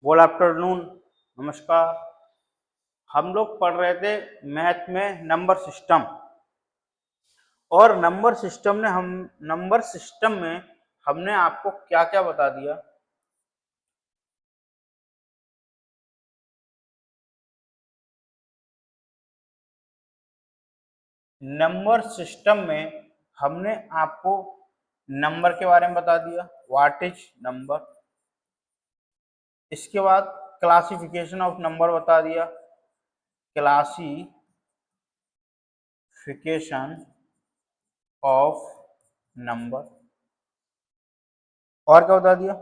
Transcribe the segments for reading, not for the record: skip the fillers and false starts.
Good afternoon. नमस्कार। हम लोग पढ़ रहे थे मैथ में नंबर सिस्टम। और नंबर सिस्टम में हमने आपको क्या क्या बता दिया। नंबर सिस्टम में हमने आपको नंबर के बारे में बता दिया, व्हाट इज नंबर। इसके बाद क्लासिफिकेशन ऑफ नंबर बता दिया, क्लासिफिकेशन ऑफ नंबर। और क्या बता दिया,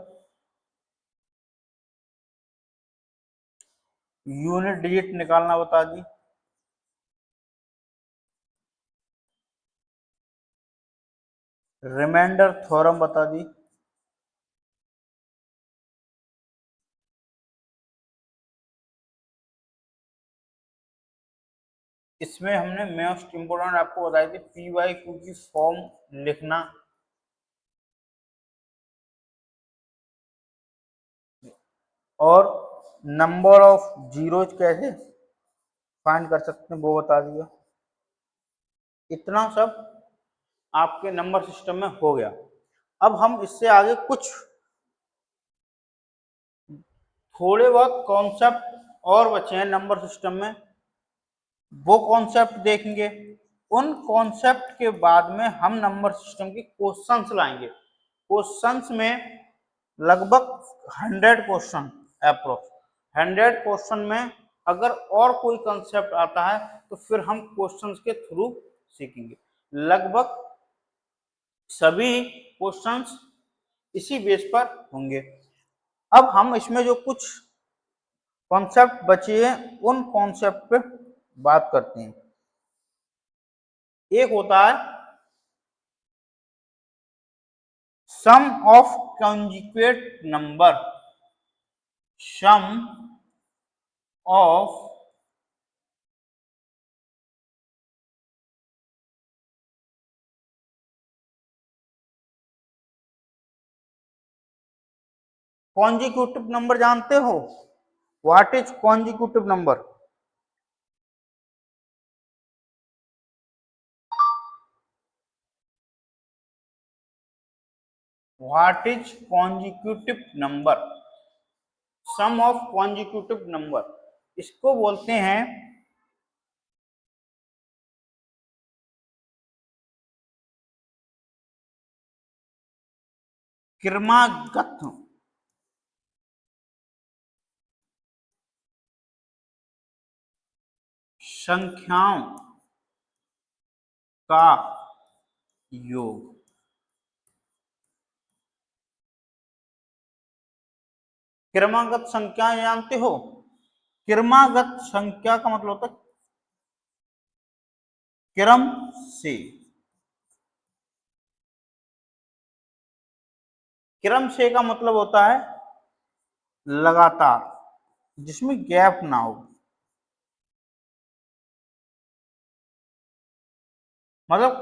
यूनिट डिजिट निकालना बता दी। रिमाइंडर थ्योरम बता दी। इसमें हमने मोस्ट इम्पोर्टेंट आपको बताई थी पी वाई क्यू की फॉर्म लिखना। और नंबर ऑफ जीरोज कैसे फाइंड कर सकते हैं वो बता दिया। इतना सब आपके नंबर सिस्टम में हो गया। अब हम इससे आगे कुछ थोड़े बहुत कॉन्सेप्ट और बचे हैं नंबर सिस्टम में, वो कॉन्सेप्ट देखेंगे। उन कॉन्सेप्ट के बाद में हम नंबर सिस्टम के क्वेश्चंस लाएंगे। क्वेश्चंस में लगभग 100 क्वेश्चन, अप्रोक्स 100 क्वेश्चन में अगर और कोई कंसेप्ट आता है तो फिर हम क्वेश्चंस के थ्रू सीखेंगे। लगभग सभी क्वेश्चंस इसी बेस पर होंगे। अब हम इसमें जो कुछ कॉन्सेप्ट बचे हैं उन कॉन्सेप्ट पे बात करते हैं। एक होता है sum of conjugate number. Sum of consecutive number जानते हो? What is consecutive number? What is consecutive number? Sum of consecutive number इसको बोलते हैं क्रमागत संख्याओं का योग। क्रमागत संख्या जानते हो? क्रमागत संख्या का मतलब होता है क्रम से। क्रम से का मतलब होता है लगातार, जिसमें गैप ना हो। मतलब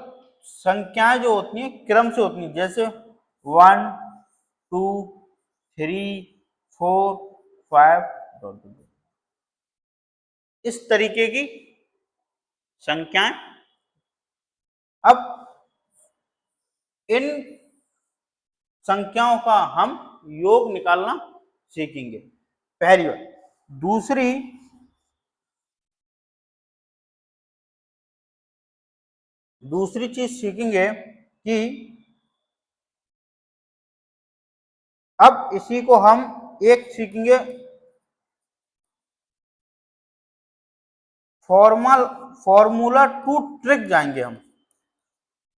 संख्याएं जो होती हैं क्रम से होती हैं, जैसे 1 2 3 4 5, इस तरीके की संख्याएं। अब इन संख्याओं का हम योग निकालना सीखेंगे, पहली बात। दूसरी दूसरी चीज सीखेंगे कि अब इसी को हम एक सीखेंगे फॉर्मूला टू ट्रिक जाएंगे हम।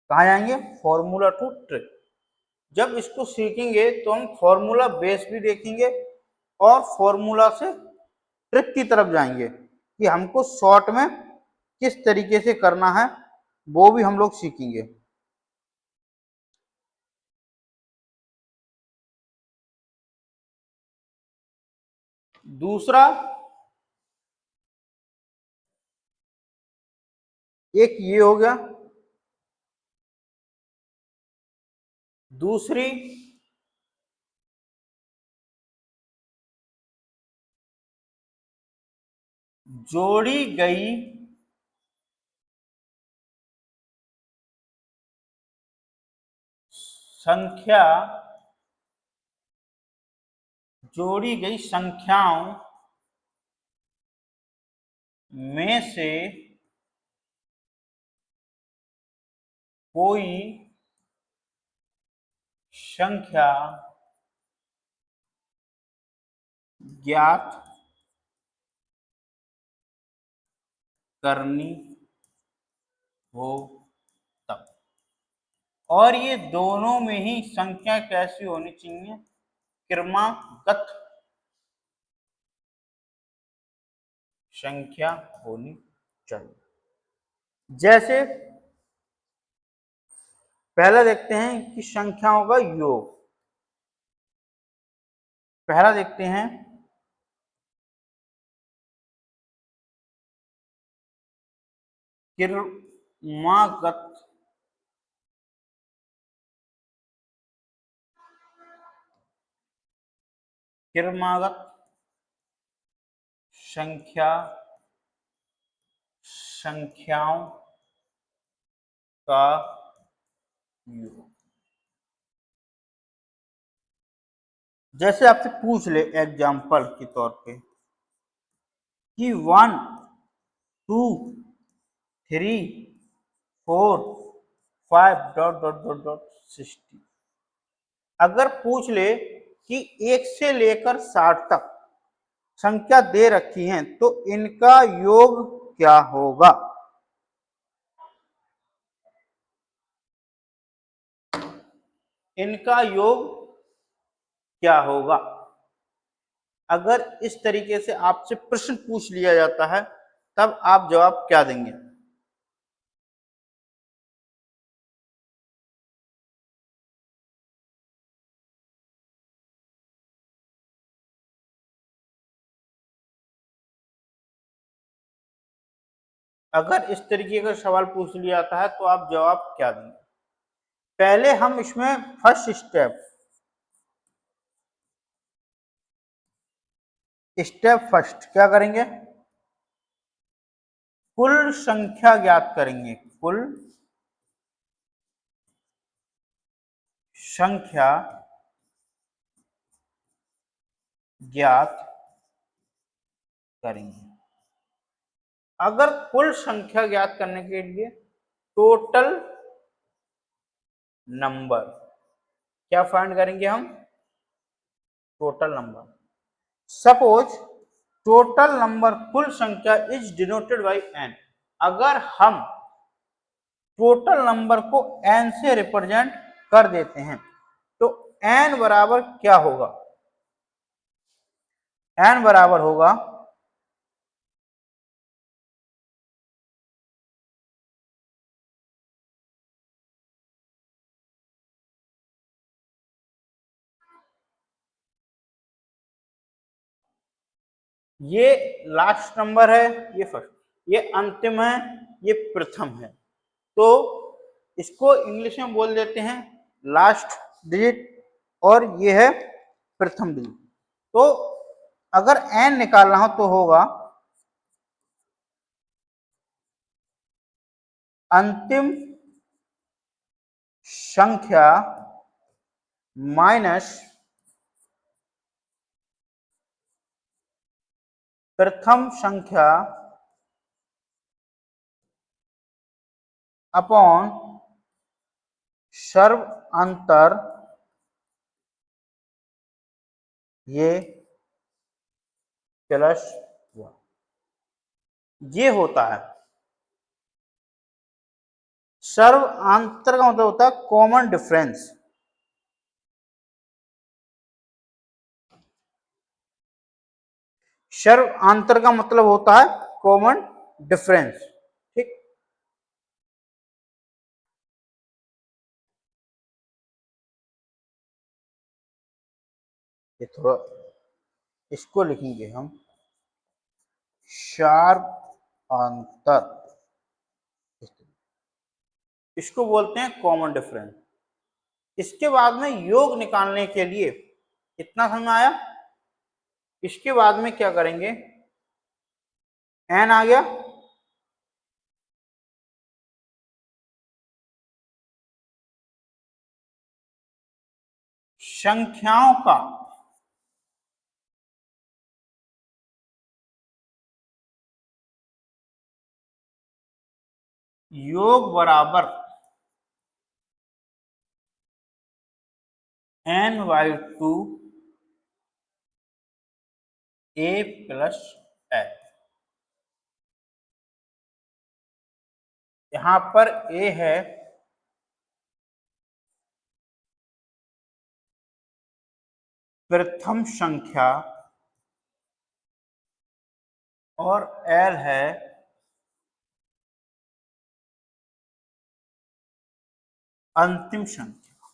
कहा जाएंगे? Formula to trick. जब इसको सीखेंगे तो हम फॉर्मूला बेस भी देखेंगे और फॉर्मूला से ट्रिक की तरफ जाएंगे कि हमको शॉर्ट में किस तरीके से करना है, वो भी हम लोग सीखेंगे। दूसरा एक ये हो गया। दूसरी जोड़ी गई संख्या जोड़ी गई संख्याओं में से कोई संख्या ज्ञात करनी हो तब। और ये दोनों में ही संख्या कैसी होनी चाहिए? क्रमागत संख्या होनी चाहिए। जैसे पहला देखते हैं कि संख्याओं का योग। पहला देखते हैं क्रमागत संख्याओं का योग। जैसे आपसे पूछ ले एग्जाम्पल के तौर पे कि 1 2 3 4 5 डॉट डॉट डॉट डॉट 60। अगर पूछ ले कि 1 से लेकर 60 तक संख्या दे रखी हैं तो इनका योग क्या होगा? इनका योग क्या होगा? अगर इस तरीके से आपसे प्रश्न पूछ लिया जाता है तब आप जवाब क्या देंगे? अगर इस तरीके का सवाल पूछ लिया जाता है तो आप जवाब क्या देंगे? पहले हम इसमें फर्स्ट स्टेप फर्स्ट क्या करेंगे? कुल संख्या ज्ञात करेंगे। कुल संख्या ज्ञात करेंगे। अगर कुल संख्या ज्ञात करने के लिए टोटल नंबर क्या फाइंड करेंगे हम? Total number. Suppose total number कुल संख्या इज डिनोटेड बाय n। अगर हम टोटल नंबर को n से रिप्रेजेंट कर देते हैं तो n बराबर क्या होगा? n बराबर होगा ये लास्ट नंबर है, ये फर्स्ट, ये अंतिम है, ये प्रथम है। तो इसको इंग्लिश में बोल देते हैं लास्ट डिजिट और ये है प्रथम डिजिट। तो अगर n निकालना हो तो होगा अंतिम संख्या माइनस प्रथम संख्या अपॉन सर्व अंतर ये प्लस 1। ये होता है सर्व अंतर का मतलब होता है कॉमन डिफरेंस। सर्व अंतर का मतलब होता है कॉमन डिफरेंस। ठीक, ये थोड़ा इसको लिखेंगे हम शार्प अंतर, इसको बोलते हैं कॉमन डिफरेंस। इसके बाद में योग निकालने के लिए इतना समझ आया। इसके बाद में क्या करेंगे? एन आ गया। संख्याओं का योग बराबर n by 2 a plus L. यहां पर a है प्रथम संख्या और एल है अंतिम संख्या।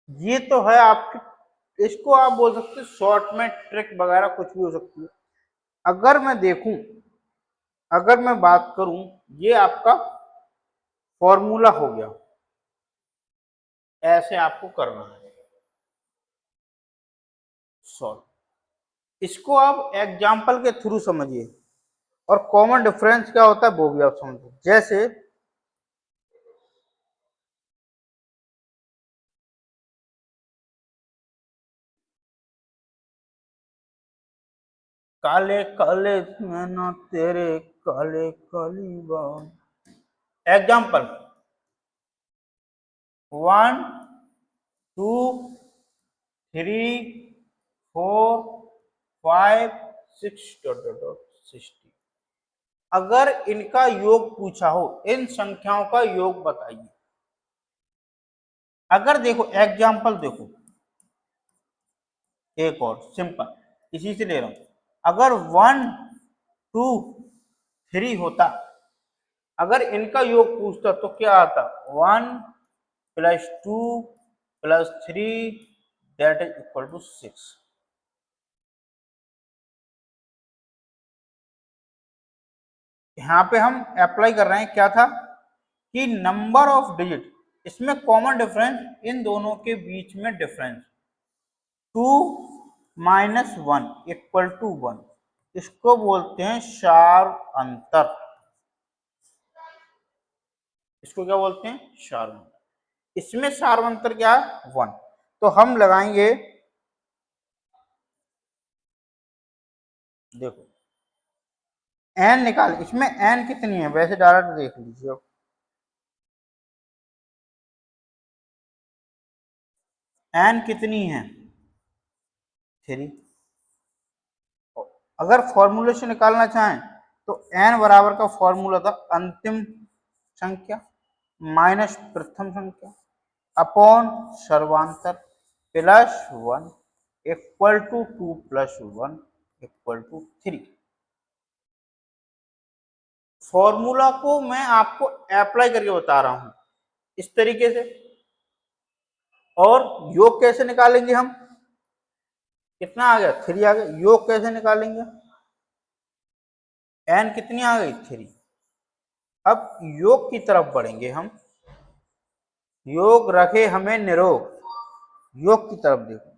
ये तो है आपके, इसको आप बोल सकते हैं शॉर्ट में ट्रिक वगैरह कुछ भी हो सकती है। अगर मैं देखूं, अगर मैं बात करूं, ये आपका फॉर्मूला हो गया, ऐसे आपको करना है सॉल्व। इसको आप एग्जाम्पल के थ्रू समझिए और कॉमन डिफरेंस क्या होता है वो भी आप समझिए। जैसे काले काले नैना तेरे काले काली बाल। Example 1 2 3 4 5 6 dot dot dot 60। अगर इनका योग पूछा हो, इन संख्याओं का योग बताइए। अगर देखो एग्जाम्पल देखो, एक और सिंपल इसी से ले रहा हूं। अगर 1 2 3 होता, अगर इनका योग पूछता तो क्या आता? 1 plus 2 plus 3 that is equal to 6। यहाँ पे हम अप्लाई कर रहे हैं क्या था कि नंबर ऑफ डिजिट, इसमें कॉमन डिफरेंस इन दोनों के बीच में डिफरेंस 2 माइनस 1 इक्वल टू 1, इसको बोलते हैं शार्व अंतर। इसको क्या बोलते हैं? शार्व अंतर। इसमें शार्व अंतर क्या है? 1। तो हम लगाएंगे, देखो एन निकाल, इसमें एन कितनी है वैसे डायरेक्ट देख लीजिए। अब एन कितनी है? 3। अगर फॉर्मूले से निकालना चाहें तो एन बराबर का फॉर्मूला था अंतिम संख्या माइनस प्रथम संख्या अपॉन सर्वांतर plus 1 equal to 2 plus 1 equal to 3। Formula को मैं आपको अप्लाई करके बता रहा हूं इस तरीके से। और योग कैसे निकालेंगे हम? कितना आ गया? 3 आ गया। योग कैसे निकालेंगे? एन कितनी आ गई? 3। अब योग की तरफ बढ़ेंगे हम। योग रखे हमें निरोग, योग की तरफ देखो।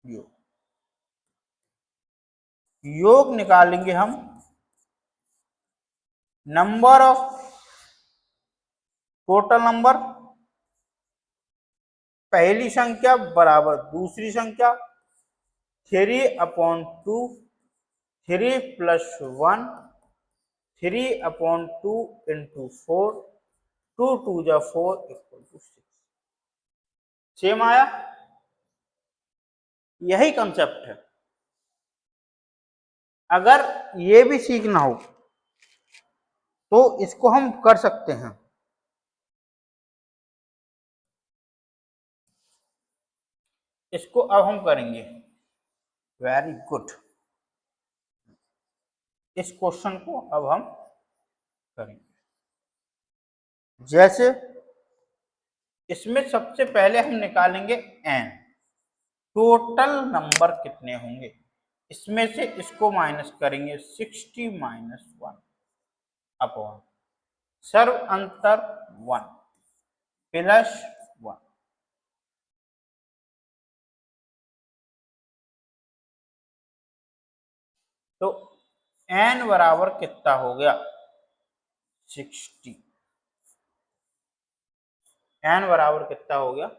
योग योग निकालेंगे हम नंबर ऑफ, टोटल नंबर पहली संख्या बराबर दूसरी संख्या 3/2, 3 प्लस 1 3/2 इंटू 4, 2 2 जा 4 इक्वल टू 6। सेम आया। यही कंसेप्ट है। अगर ये भी सीखना हो तो इसको हम कर सकते हैं। इसको अब हम करेंगे। Very good. इस क्वेश्चन को अब हम करेंगे। जैसे इसमें सबसे पहले हम निकालेंगे एन, टोटल नंबर कितने होंगे। इसमें से इसको माइनस करेंगे 60 माइनस 1 अपॉन सर्व अंतर 1 प्लस 1। तो n बराबर कितना हो गया 60। n बराबर कितना हो गया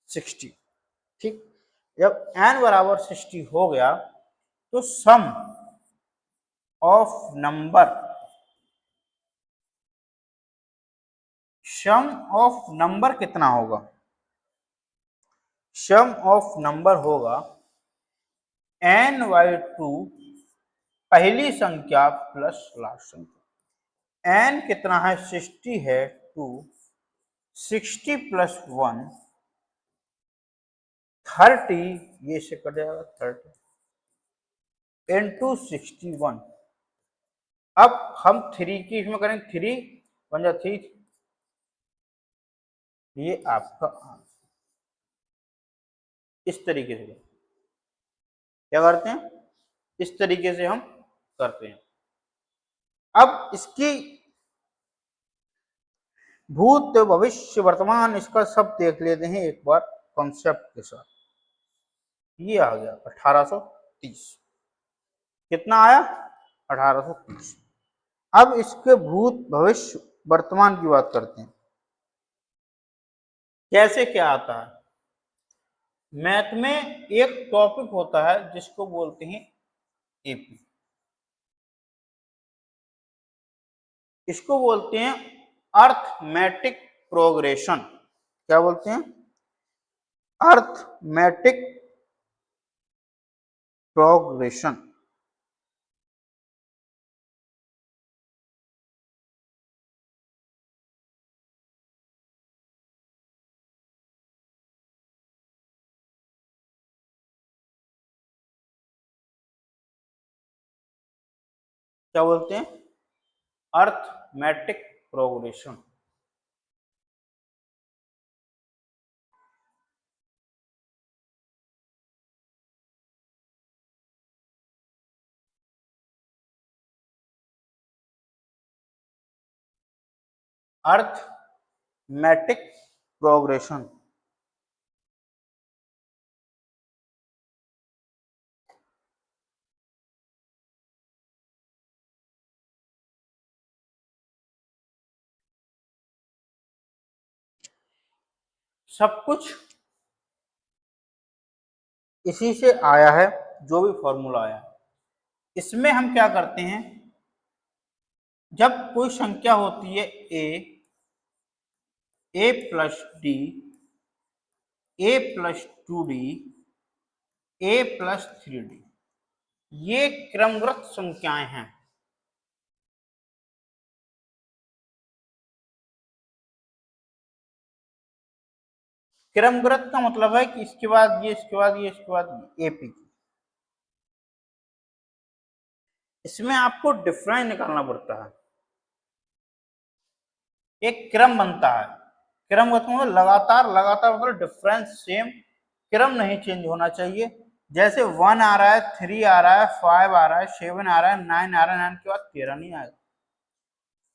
60। ठीक, जब n बराबर 60 हो गया तो सम ऑफ नंबर कितना होगा, सम ऑफ नंबर होगा n/2 पहली संख्या प्लस लास्ट संख्या। n कितना है 60 है, 2 60 प्लस 1 30, ये से कट जाएगा 30 इंटू 61। अब हम 3 की इसमें करेंगे, 3 1 जा 3, ये आपका इस तरीके से क्या करते हैं, इस तरीके से हम करते हैं। अब इसकी भूत भविष्य वर्तमान इसका सब देख लेते हैं एक बार कॉन्सेप्ट के साथ। ये आ गया 1830, कितना आया 1830। अब इसके भूत भविष्य वर्तमान की बात करते हैं, कैसे क्या आता है। मैथ में एक टॉपिक होता है जिसको बोलते हैं एपी, इसको बोलते हैं अर्थमेटिक प्रोग्रेशन। क्या बोलते हैं, अर्थमेटिक प्रोग्रेशन। क्या बोलते हैं, अर्थमेटिक प्रोग्रेशन। अर्थमेटिक प्रोग्रेशन सब कुछ इसी से आया है, जो भी फॉर्मूला आया है। इसमें हम क्या करते हैं, जब कोई संख्या होती है a plus D, a plus 2d, a plus 3d, ये क्रमगत संख्याएं हैं। क्रमगत का मतलब है कि इसके बाद ये, इसके बाद ये, इसके बाद ये, एपी। इसमें आपको डिफरेंस निकालना पड़ता है, एक क्रम बनता है। क्रम मतलब लगातार, लगातार मतलब डिफरेंस सेम, क्रम नहीं चेंज होना चाहिए। जैसे 1 आ रहा है, 3 आ रहा है, 5 आ रहा है, 7 आ रहा है, 9 आ रहा है, 9 के बाद 13 नहीं आएगा।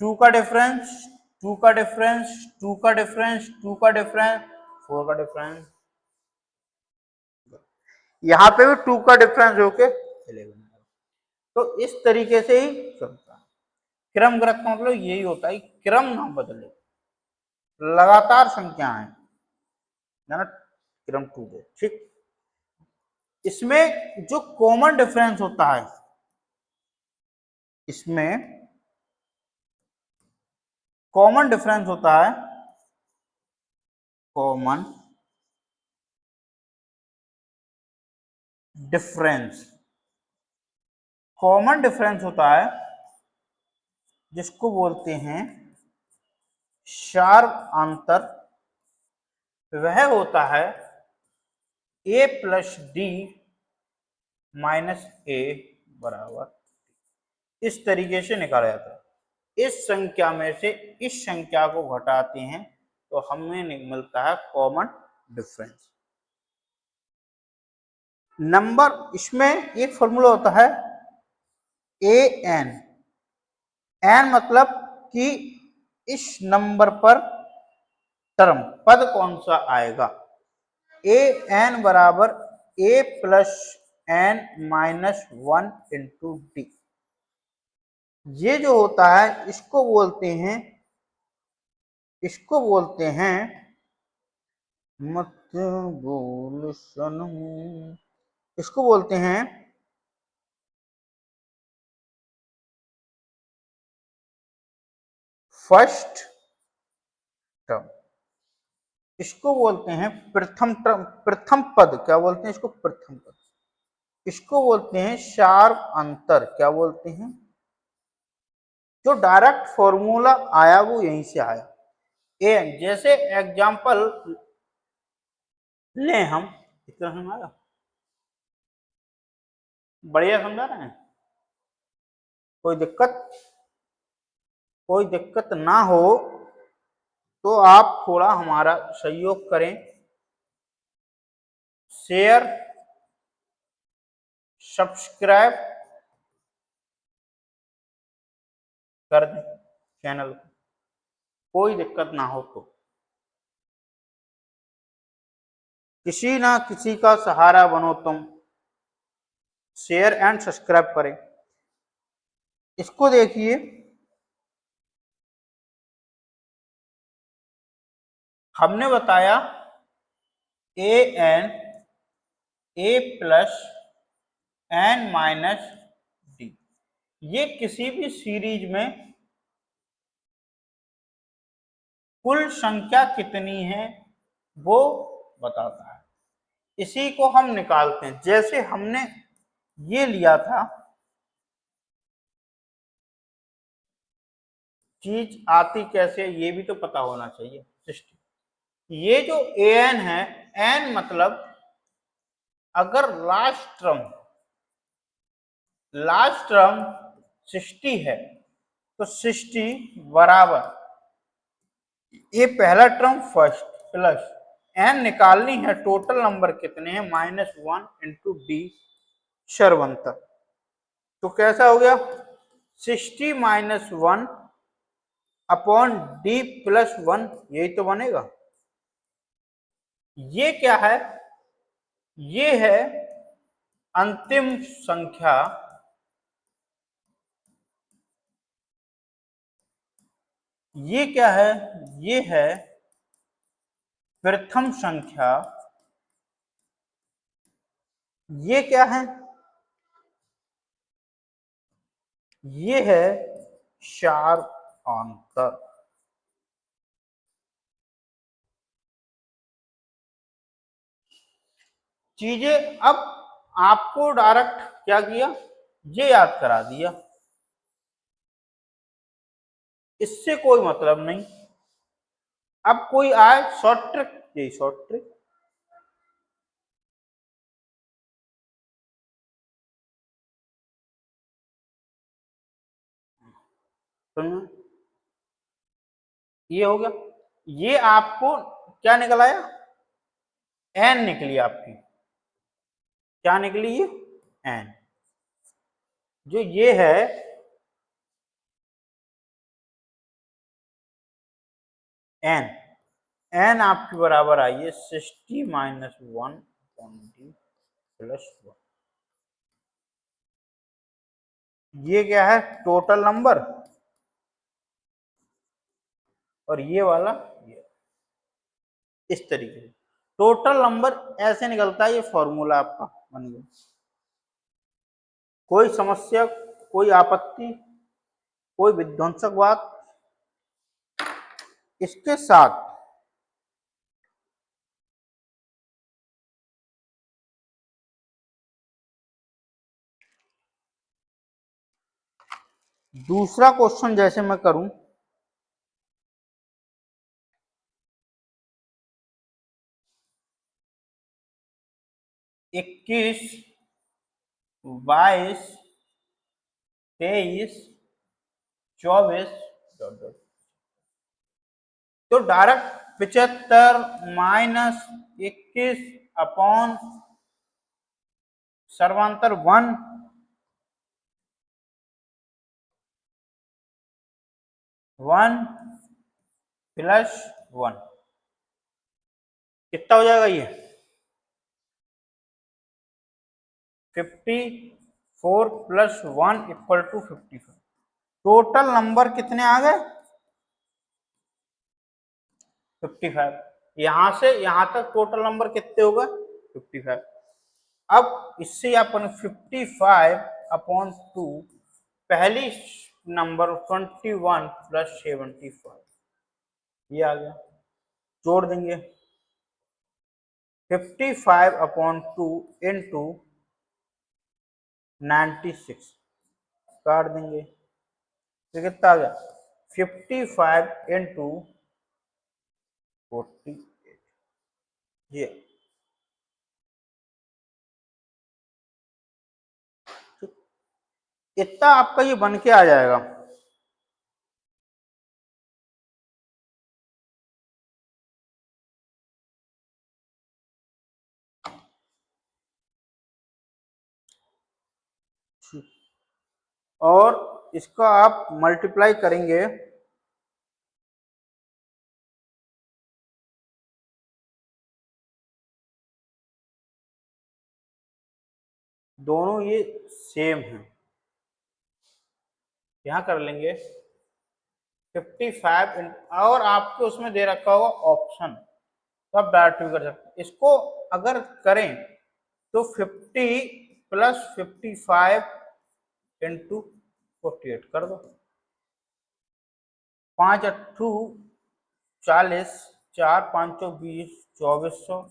2 का डिफरेंस, 2 का डिफरेंस, 2 का डिफरेंस, 2 का डिफरेंस, 4 का डिफरेंस, यहाँ पे भी 2 का डिफरेंस होके 11। तो इस तरीके से ही चलता है। क्रमगत का मतलब यही होता है, क्रम ना बदले, लगातार संख्याएं है ना, क्रम 2 दे। ठीक, इसमें जो कॉमन डिफरेंस होता है, इसमें कॉमन डिफरेंस होता है, कॉमन डिफरेंस, कॉमन डिफरेंस होता है जिसको बोलते हैं शार्प अंतर। वह होता है a प्लस डी माइनस ए बराबर, इस तरीके से निकाला जाता है। इस संख्या में से इस संख्या को घटाते हैं तो हमें मिलता है कॉमन डिफरेंस। नंबर, इसमें एक फॉर्मूला होता है ए एन, एन मतलब कि इस नंबर पर टर्म पद कौन सा आएगा। ए एन बराबर a plus n minus one into d. ये जो होता है इसको बोलते हैं मत बोल सनम, इसको बोलते हैं फर्स्ट टर्म। इसको बोलते हैं प्रथम टर्म, प्रथम पद क्या बोलते हैं इसको, प्रथम पद। इसको बोलते हैं शार्प अंतर, क्या बोलते हैं। जो डायरेक्ट फॉर्मूला आया वो यहीं से आया। ए जैसे एग्जांपल लें हम, इतना समझा, बढ़िया समझा रहे हैं, कोई दिक्कत ना हो तो आप थोड़ा हमारा सहयोग करें, शेयर सब्सक्राइब कर दें चैनल को, कोई दिक्कत ना हो तो। किसी ना किसी का सहारा बनो तुम, शेयर एंड सब्सक्राइब करें। इसको देखिए, हमने बताया a n a plus n minus d, ये किसी भी सीरीज में कुल संख्या कितनी है वो बताता है। इसी को हम निकालते हैं। जैसे हमने ये लिया था, चीज आती कैसे ये भी तो पता होना चाहिए। ये जो ए एन है, एन मतलब अगर लास्ट टर्म 60 है तो 60 बराबर ये पहला टर्म फर्स्ट प्लस एन निकालनी है, टोटल नंबर कितने हैं माइनस वन इंटू डी शर्वंतर। तो कैसा हो गया 60 minus one upon D plus one, यही तो बनेगा। ये क्या है, ये है अंतिम संख्या, ये क्या है, ये है प्रथम संख्या, ये क्या है, ये है शार्प अंतर। चीजें अब आपको डायरेक्ट क्या किया, ये याद करा दिया, इससे कोई मतलब नहीं। अब कोई आए शॉर्ट ट्रिक, यही शॉर्ट ट्रिक। ये हो गया, ये आपको क्या निकल आया, एन निकली आपकी, क्या निकली ये एन। जो ये है एन, एन आपकी बराबर आई है 60 माइनस वन प्लस वन। ये क्या है टोटल नंबर, और ये वाला ये इस तरीके से टोटल नंबर ऐसे निकलता है। ये फॉर्मूला आपका बन गया। कोई समस्या, कोई आपत्ति, कोई विध्वंसक बात इसके साथ दूसरा क्वेश्चन जैसे मैं करूं, 21 22 23 24 तो डायरेक्ट 75 माइनस 21 अपॉन सर्वांतर वन प्लस वन, कितना हो जाएगा ये 54 plus 1 equal to 55। Total number कितने आ गए? 55। यहां से यहां तक टोटल नंबर कितने हो गए? 55। अब इससे अपन 55 अपॉन 2, पहली नंबर 21 प्लस 75, ये आ गया। जोड़ देंगे 55 अपॉन 2 इंटू 96, काट देंगे तो कितना आ गया? 55 इंटू 48, ये इतना आपका ये बन के आ जाएगा। और इसका आप मल्टीप्लाई करेंगे दोनों ये सेम है, यहां कर लेंगे 55 और आपके उसमें दे रखा होगा ऑप्शन, तो आप डायरेक्ट भी कर सकते हैं। इसको अगर करें तो 50 प्लस 55 इंटू 48 कर दो। 5 अट्ठू 40, 4 5 20, 2400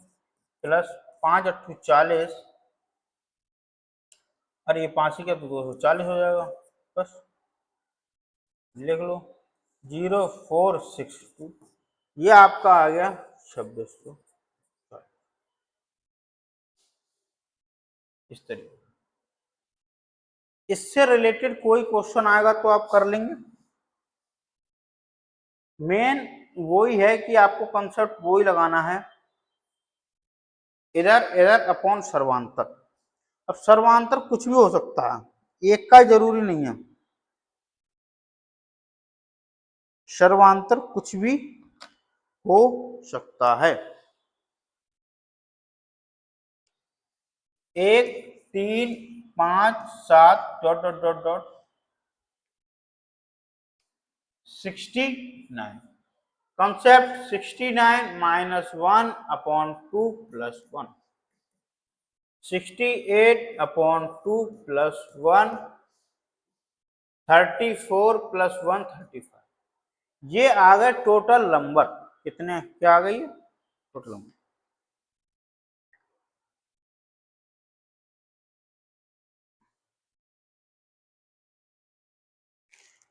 प्लस 5 अट्ठू 40, अरे ये 5 ही क्या तो 240 हो जाएगा, बस लिख लो 0462, ये आपका आ गया 2600। इस तरीके इससे रिलेटेड कोई क्वेश्चन आएगा तो आप कर लेंगे। मेन वही है कि आपको कंसेप्ट वही लगाना है, इधर इधर अपॉन सर्वांतर। अब सर्वांतर कुछ भी हो सकता है, एक का जरूरी नहीं है, सर्वांतर कुछ भी हो सकता है। 1 3 5 7 dot dot dot dot 69, concept 69 minus 1 upon 2 plus 1, 68 upon 2 plus 1, 34 plus 1 35, ये आ गए टोटल नंबर। कितने क्या आ गई टोटल नंबर?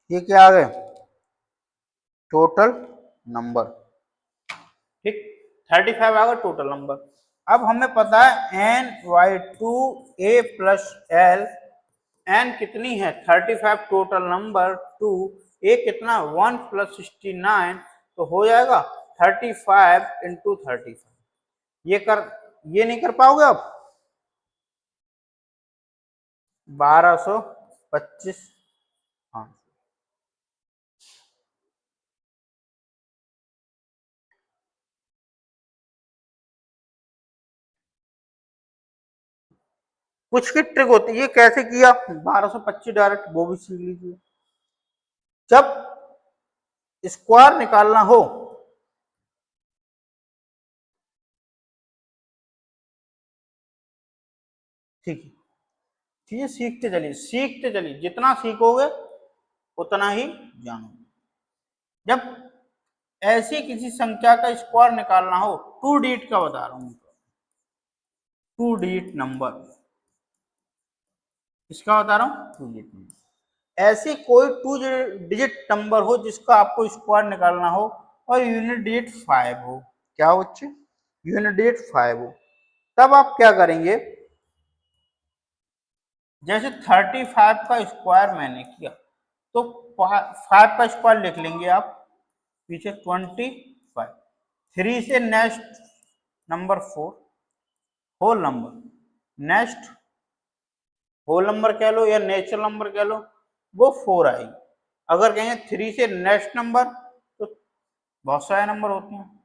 ये क्या आ गए टोटल नंबर, ठीक 35 आ गया टोटल नंबर। अब हमें पता है ny2 a plus l, n कितनी है 35 टोटल नंबर, 2 a कितना 1 प्लस 69, तो हो जाएगा 35 इंटू 35। ये नहीं कर पाओगे आप? 1225, हाँ कुछ की ट्रिक होती है। ये कैसे किया 1225 डायरेक्ट, वो भी सीख लीजिए। जब स्क्वायर निकालना हो ठीक है, चीजें सीखते चलिए, जितना सीखोगे उतना ही जानोगे। जब ऐसी किसी संख्या का स्क्वायर निकालना हो, टू डिजिट का बता रहा हूं, टू डिजिट नंबर, इसका बता रहा हूं टू डिजिट नंबर, ऐसी कोई टू डिजिट नंबर हो जिसका आपको स्क्वायर निकालना हो और यूनिट डिजिट 5 हो, क्या हो बच्चे यूनिट डिजिट 5 हो, तब आप क्या करेंगे, जैसे 35 का स्क्वायर मैंने किया तो 5 का स्क्वायर लिख लेंगे आप पीछे 25, 3 से next number 4 whole number, next whole number कह लो या नेचुरल नंबर कह लो, वो 4 आएगी। अगर कहें 3 से नेक्स्ट नंबर तो बहुत सारे नंबर होते हैं,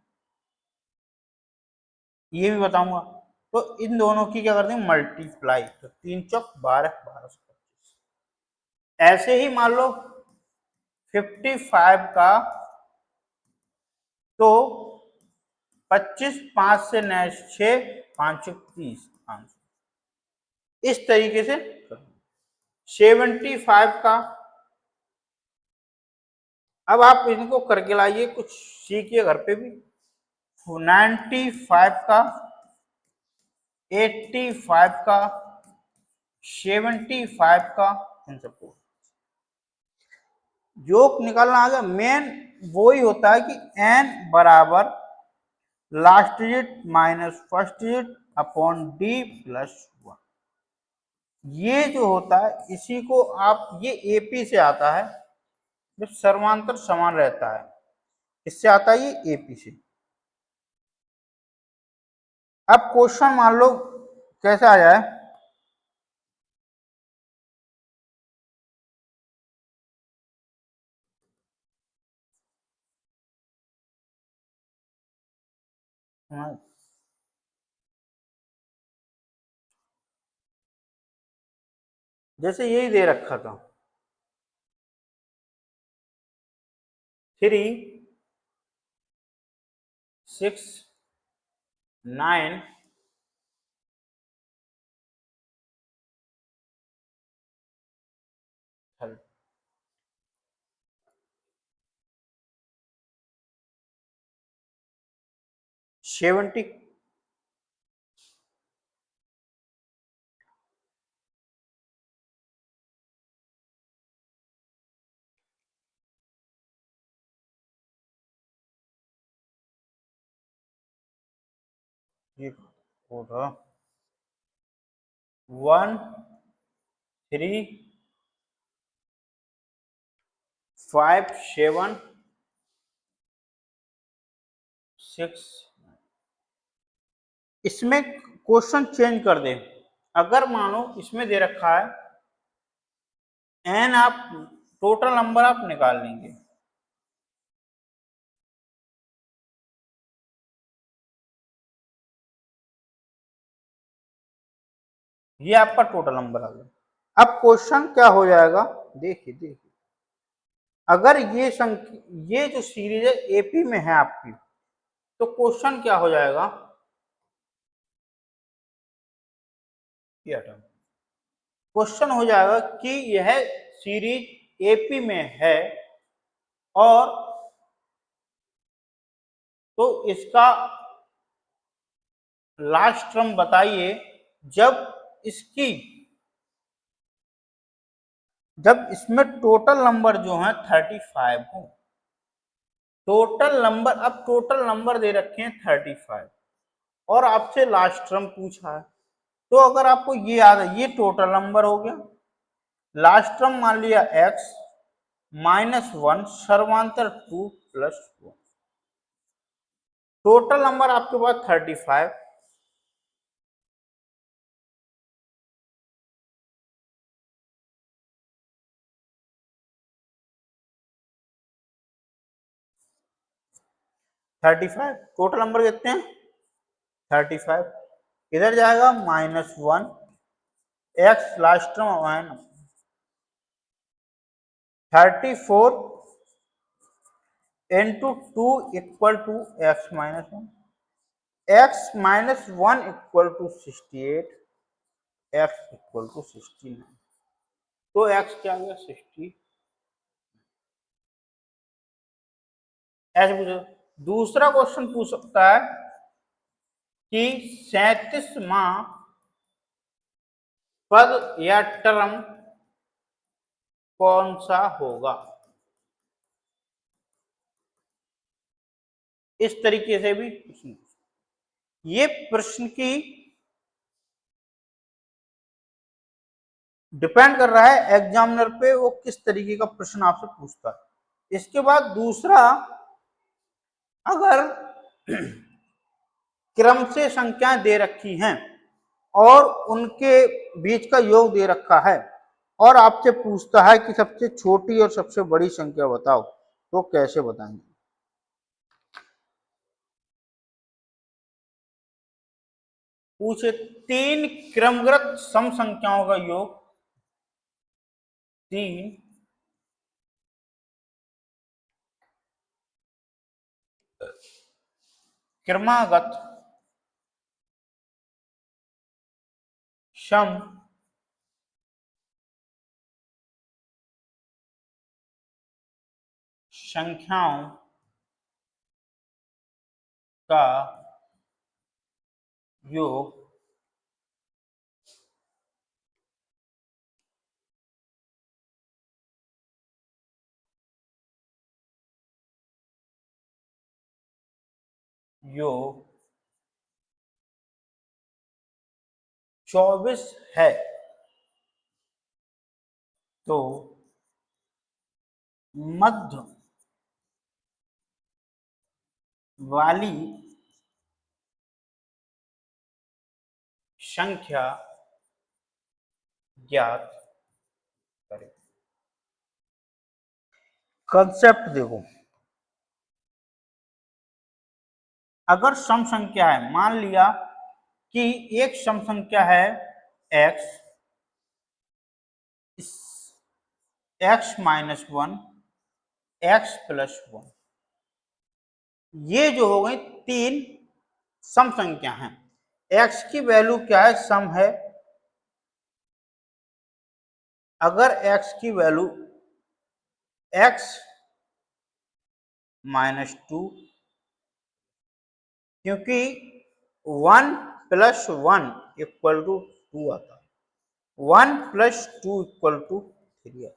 ये भी बताऊंगा। तो इन दोनों की क्या कर देंगे मल्टीप्लाई, तो 3 चौक 12, 1225। ऐसे ही मान लो 55 का, तो 25 5 से 6 5 30 500, इस तरीके से 75 का, अब आप इनको करके लाइए, कुछ सीखिए घर पे भी। 95 का, 85 का, 75 का, इन सबको योग निकालना आ गया। मेन वो ही होता है कि n बराबर last digit minus first digit upon D plus 1। ये जो होता है इसी को आप, ये एपी से आता है, जब सर्वांतर समान रहता है, इससे आता है ये एपी से। अब क्वेश्चन मान लो कैसे आ जाए, जैसे यही दे रखा था 3 6 9 70, ये होगा 1 3 5 7 6। इसमें क्वेश्चन चेंज कर दे, अगर मानो इसमें दे रखा है एन, आप टोटल नंबर आप निकाल लेंगे, ये आपका टोटल नंबर आ गया। अब क्वेश्चन क्या हो जाएगा, देखिए देखिए, अगर ये जो सीरीज है एपी में है आपकी, तो क्वेश्चन क्या हो जाएगा, क्वेश्चन हो जाएगा कि यह सीरीज एपी में है, और तो इसका लास्ट टर्म बताइए जब इसकी, जब इसमें टोटल नंबर जो है 35 हो। टोटल नंबर, अब टोटल नंबर दे रखे हैं 35 और आपसे लास्ट टर्म पूछा है, तो अगर आपको ये याद है, ये टोटल नंबर हो गया, लास्ट टर्म मान लिया x -1 सर्वांतर 2 + 1, टोटल नंबर आपके पास 35। टोटल नंबर कितने हैं 35, इधर जाएगा -1 x last term 34 into 2 equal to x -1, x -1 equal to 68, x equal to 69, तो x क्या आ गया 60। ऐसे पूछो, दूसरा क्वेश्चन पूछ सकता है कि 37वां पद या टर्म कौन सा होगा, इस तरीके से भी प्रश्न, ये प्रश्न की डिपेंड कर रहा है एग्जामिनर पे, वो किस तरीके का प्रश्न आपसे पूछता है। इसके बाद दूसरा, अगर क्रम से संख्याएं दे रखी हैं और उनके बीच का योग दे रखा है, और आपसे पूछता है कि सबसे छोटी और सबसे बड़ी संख्या बताओ, तो कैसे बताएंगे। पूछे तीन क्रमगत सम संख्याओं का योग, तीन क्रमागत सम संख्याओं का योग योग 24 है, तो मध्य वाली संख्या ज्ञात करें। कंसेप्ट देखो, अगर सम संख्या है, मान लिया कि एक सम संख्या है x, x minus one, x plus one, ये जो हो गई तीन सम संख्या हैं। x की वैल्यू क्या है, सम है। अगर x की वैल्यू x माइनस टू, क्योंकि one plus one equal to two आता है, one plus two equal to three आता है।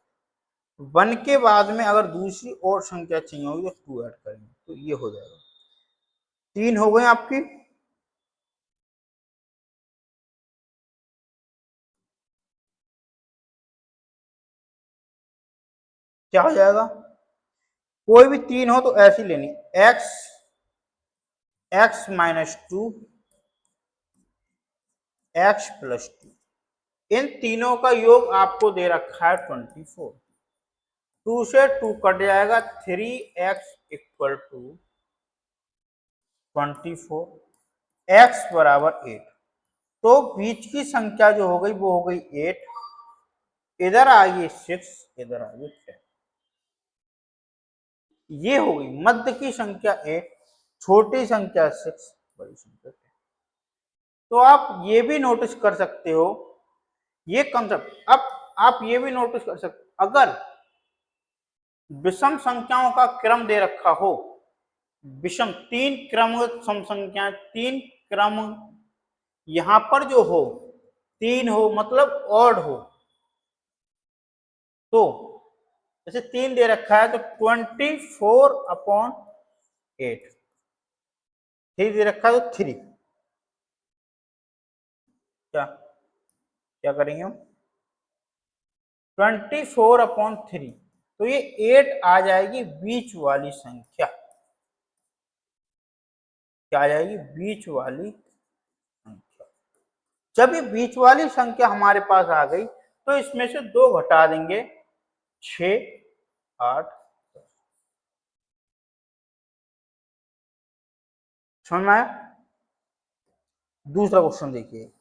वन के बाद में अगर दूसरी और संख्या चाहिए होगी तो टू ऐड करेंगे, तो ये हो जाएगा। तीन हो गए आपकी, क्या हो जाएगा, कोई भी तीन हो तो ऐसी लेनी, x, x minus two, x plus two, इन तीनों का योग आपको दे रखा है 24। टू से टू कट जाएगा, 3x इक्वल टू 24, x बराबर 8। तो बीच की संख्या जो हो गई वो हो गई 8, इधर आ गई 6, इधर आ गई 10। ये हो गई मध्य की संख्या 8, छोटी संख्या 6, बड़ी संख्या 10। तो आप ये भी नोटिस कर सकते हो, ये कंसेप्ट। अब आप ये भी नोटिस कर सकते, अगर विषम संख्याओं का क्रम दे रखा हो, विषम तीन क्रम सम संख्या, तीन क्रम यहां पर जो हो तीन हो, मतलब ऑड हो, तो जैसे तीन दे रखा है तो 24/8, थ्री दे रखा है तो थ्री, क्या क्या करेंगे हम, 24/3, तो ये 8 आ जाएगी बीच वाली संख्या, क्या आ जाएगी, बीच वाली संख्या। जब ये बीच वाली संख्या हमारे पास आ गई तो इसमें से दो घटा देंगे, 6, 8। समझ में आया। दूसरा क्वेश्चन देखिए,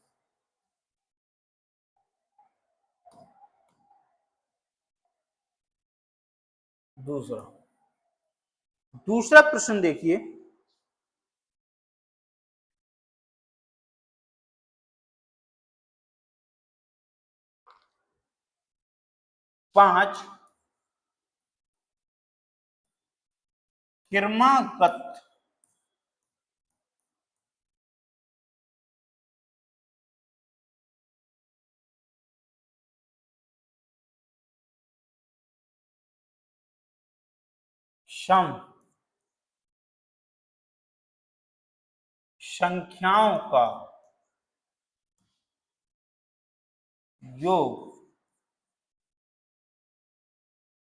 दूसरा दूसरा प्रश्न देखिए, 5 क्रमागत सम संख्याओं का योग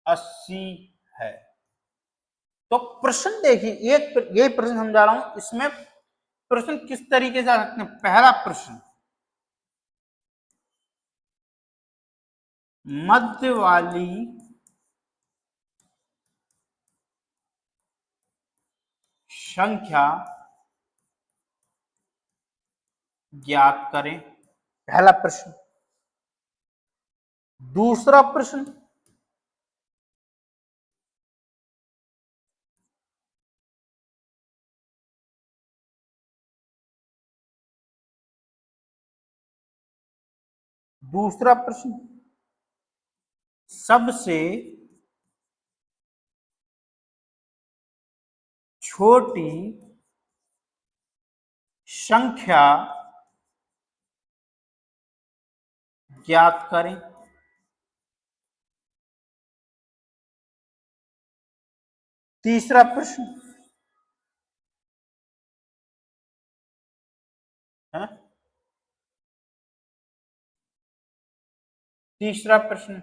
80 है। तो प्रश्न देखिए, एक ये प्रश्न समझा रहा हूं, इसमें प्रश्न किस तरीके से आ सकते हैं। पहला प्रश्न, मध्य वाली संख्या ज्ञात करें। पहला प्रश्न। दूसरा प्रश्न, दूसरा प्रश्न, सबसे छोटी संख्या ज्ञात करें। तीसरा प्रश्न है, तीसरा प्रश्न,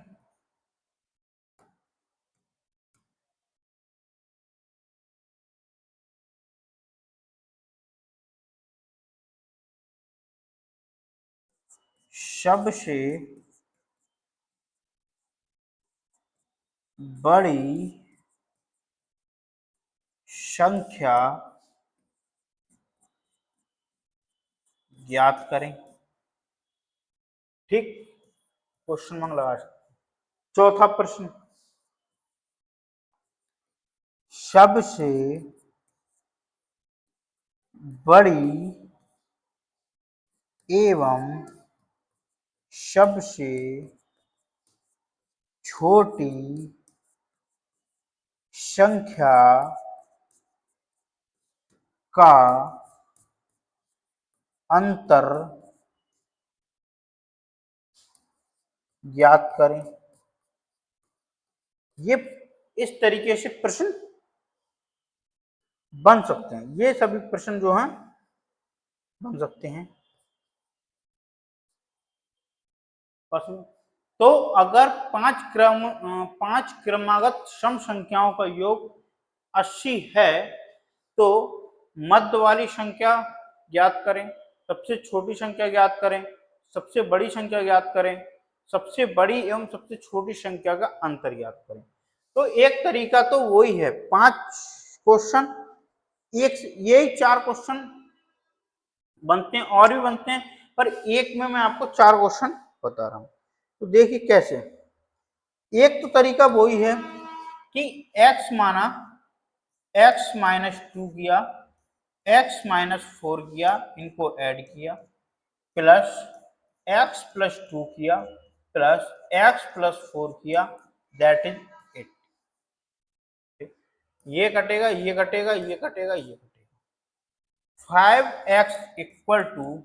सबसे बड़ी संख्या ज्ञात करें। ठीक, क्वेश्चन मार्क लगा सकते। चौथा प्रश्न, सबसे बड़ी एवं सबसे छोटी संख्या का अंतर ज्ञात करें। ये इस तरीके से प्रश्न बन सकते हैं। ये सभी प्रश्न जो हैं बन सकते हैं। तो अगर पांच क्रमागत सम संख्याओं का योग 80 है तो मध्य वाली संख्या ज्ञात करें, सबसे छोटी संख्या ज्ञात करें, सबसे बड़ी संख्या ज्ञात करें, सबसे बड़ी एवं सबसे छोटी संख्या का अंतर ज्ञात करें। तो एक तरीका तो वही है, 5 क्वेश्चन, एक यही 4 क्वेश्चन बनते हैं और भी बनते हैं, पर एक में मैं आपको 4 क्वेश्चन बता रहा हूं। तो देखिए कैसे। एक तो तरीका वही है कि x माना, x -2 किया, x -4 किया, इनको ऐड किया, प्लस x +2 किया, प्लस x +4 किया, दैट इज 8। ये कटेगा, ये कटेगा, ये कटेगा, ये कटेगा। 5x =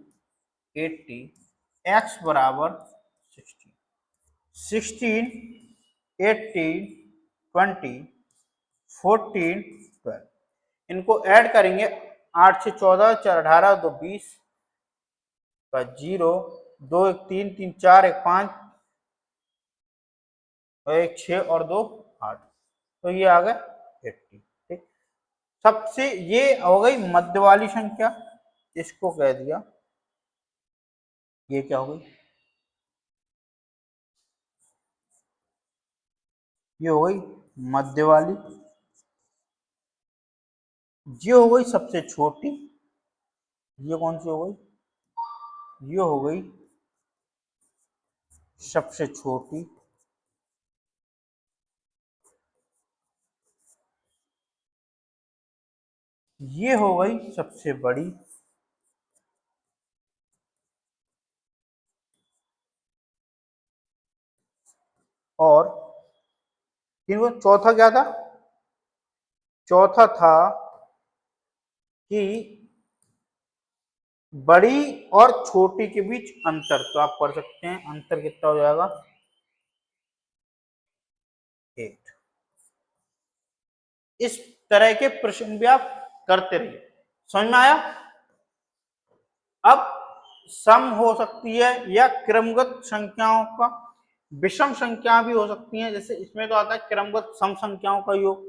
80, x बराबर 16, 16, 18, 20, 14, 12, इनको ऐड करेंगे। 8 से 14, 4 18, 2 20 का 0, 2 1 3, 3 4 1 5 और 1 6 और 2 8, तो ये आ गया 80। ठीक, सबसे ये हो गई मध्य वाली संख्या, इसको कह दिया। ये क्या हो गई, ये हो गई मध्य वाली। ये हो गई सबसे छोटी, ये कौन सी हो गई, ये हो गई सबसे छोटी। ये हो गई सबसे बड़ी। और इनको चौथा क्या था, चौथा था कि बड़ी और छोटी के बीच अंतर। तो आप पढ़ सकते हैं अंतर कितना हो जाएगा, 8। इस तरह के प्रश्न भी आप करते रहिए। समझ में आया। अब सम हो सकती है या क्रमगत संख्याओं का विषम संख्या भी हो सकती है। जैसे इसमें तो आता है क्रमगत सम संख्याओं का योग,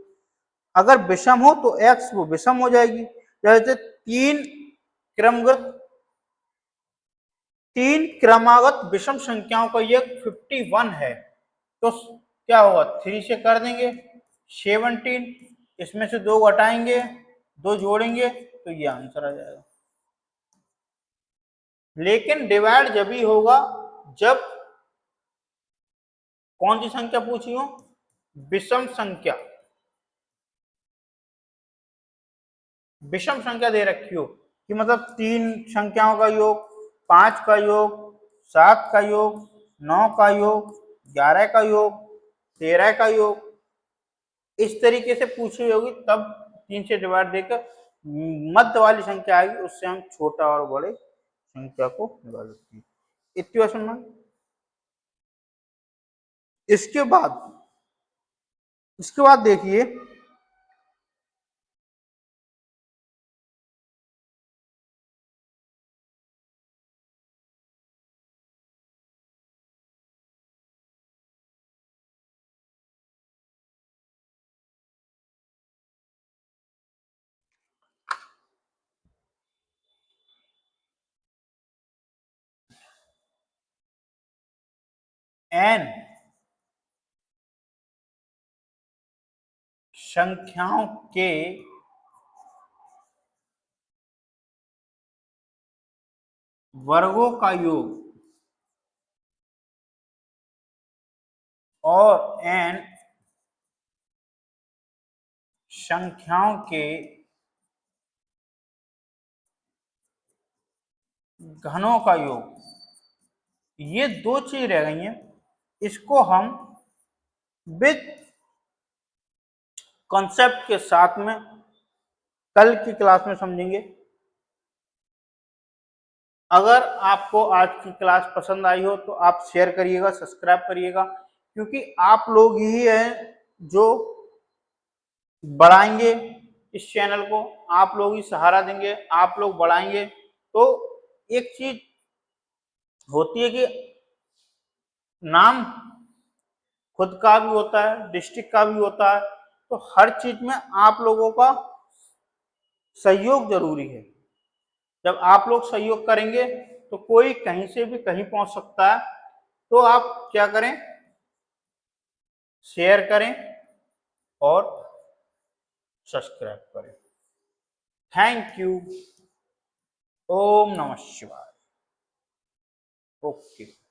अगर विषम हो तो x वो विषम हो जाएगी। जैसे तीन क्रमागत विषम संख्याओं का योग 51 है, तो क्या होगा, 3 से कर देंगे 17, इसमें से 2 घटाएंगे, 2 जोड़ेंगे, तो ये आंसर आ जाएगा। लेकिन डिवाइड जब ही होगा जब कौन सी संख्या पूछी हो, विषम संख्या, विषम संख्या दे रखी हो कि मतलब 3 संख्याओं का योग, 5 का योग, 7 का योग, 9 का योग, 11 का योग, 13 का योग, इस तरीके से पूछी होगी तब 3 से डिवाइड देकर मध्य वाली संख्या आएगी, उससे हम छोटा और बड़े संख्या को निकाल सकते हैं। इतनी समझ। इसके बाद देखिए n संख्याओं के वर्गों का योग और n संख्याओं के घनों का योग, ये दो चीज रह गई हैं। इसको हम विद कॉन्सेप्ट के साथ में कल की क्लास में समझेंगे। अगर आपको आज की क्लास पसंद आई हो तो आप शेयर करिएगा, सब्सक्राइब करिएगा, क्योंकि आप लोग ही हैं जो बढ़ाएंगे इस चैनल को, आप लोग ही सहारा देंगे, आप लोग बढ़ाएंगे। तो एक चीज होती है कि नाम खुद का भी होता है, डिस्ट्रिक्ट का भी होता है, तो हर चीज में आप लोगों का सहयोग जरूरी है। जब आप लोग सहयोग करेंगे तो कोई कहीं से भी कहीं पहुंच सकता है। तो आप क्या करें, शेयर करें और सब्सक्राइब करें। Thank you. ओम नमः शिवाय। ओके।